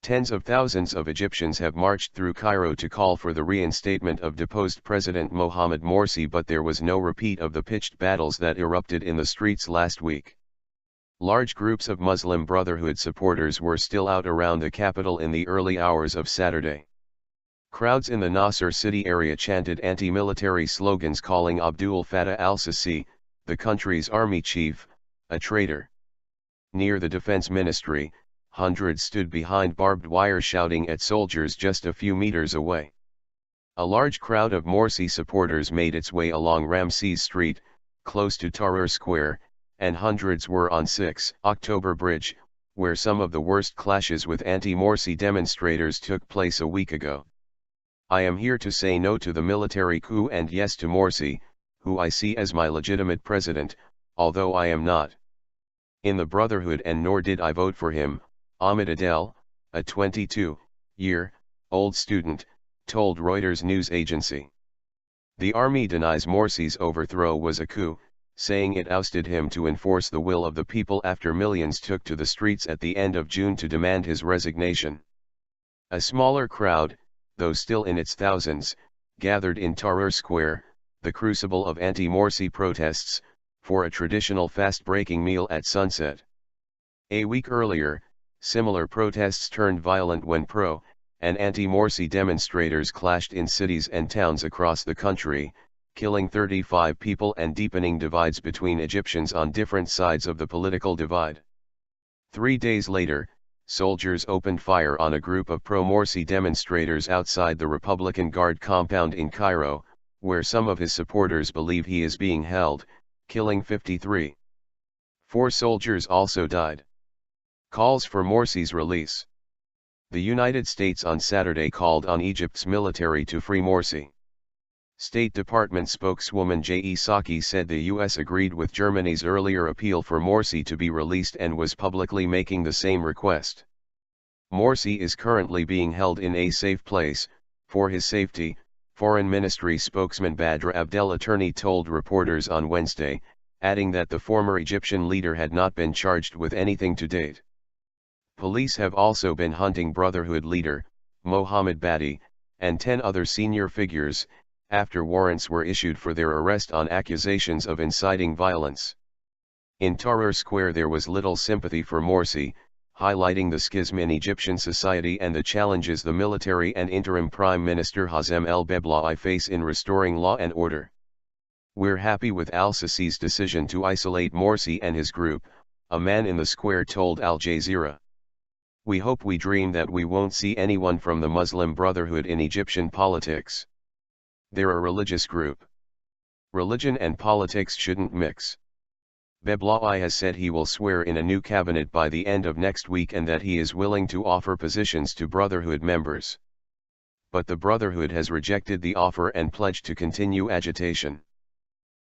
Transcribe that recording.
Tens of thousands of Egyptians have marched through Cairo to call for the reinstatement of deposed President Mohamed Morsi, but there was no repeat of the pitched battles that erupted in the streets last week. Large groups of Muslim Brotherhood supporters were still out around the capital in the early hours of Saturday. Crowds in the Nasr City area chanted anti-military slogans calling Abdul Fatah al-Sisi, the country's army chief, a traitor. Near the defense ministry, hundreds stood behind barbed wire shouting at soldiers just a few meters away. A large crowd of Morsi supporters made its way along Ramses Street, close to Tahrir Square, and hundreds were on 6 October Bridge, where some of the worst clashes with anti-Morsi demonstrators took place a week ago. I am here to say no to the military coup and yes to Morsi, who I see as my legitimate president, although I am not in the Brotherhood and nor did I vote for him, Ahmed Adel, a 22-year-old student, told Reuters news agency. The army denies Morsi's overthrow was a coup, saying it ousted him to enforce the will of the people after millions took to the streets at the end of June to demand his resignation. A smaller crowd, though still in its thousands, gathered in Tahrir Square, the crucible of anti-Morsi protests, for a traditional fast-breaking meal at sunset. A week earlier, similar protests turned violent when pro- and anti-Morsi demonstrators clashed in cities and towns across the country, killing 35 people and deepening divides between Egyptians on different sides of the political divide. 3 days later, soldiers opened fire on a group of pro-Morsi demonstrators outside the Republican Guard compound in Cairo, where some of his supporters believe he is being held, killing 53. 4 soldiers also died. Calls for Morsi's release. The United States on Saturday called on Egypt's military to free Morsi. State Department spokeswoman J.E. Psaki said the U.S. agreed with Germany's earlier appeal for Morsi to be released and was publicly making the same request. Morsi is currently being held in a safe place, for his safety, Foreign Ministry spokesman Badr Abdelattorni told reporters on Wednesday, adding that the former Egyptian leader had not been charged with anything to date. Police have also been hunting Brotherhood leader, Mohamed Badi, and 10 other senior figures, after warrants were issued for their arrest on accusations of inciting violence. In Tahrir Square there was little sympathy for Morsi, highlighting the schism in Egyptian society and the challenges the military and interim Prime Minister Hasem el-Beblai face in restoring law and order. "We're happy with al-Sisi's decision to isolate Morsi and his group," a man in the square told Al Jazeera. "We hope we dream that we won't see anyone from the Muslim Brotherhood in Egyptian politics. They're a religious group. Religion and politics shouldn't mix." Beblai has said he will swear in a new cabinet by the end of next week and that he is willing to offer positions to Brotherhood members. But the Brotherhood has rejected the offer and pledged to continue agitation.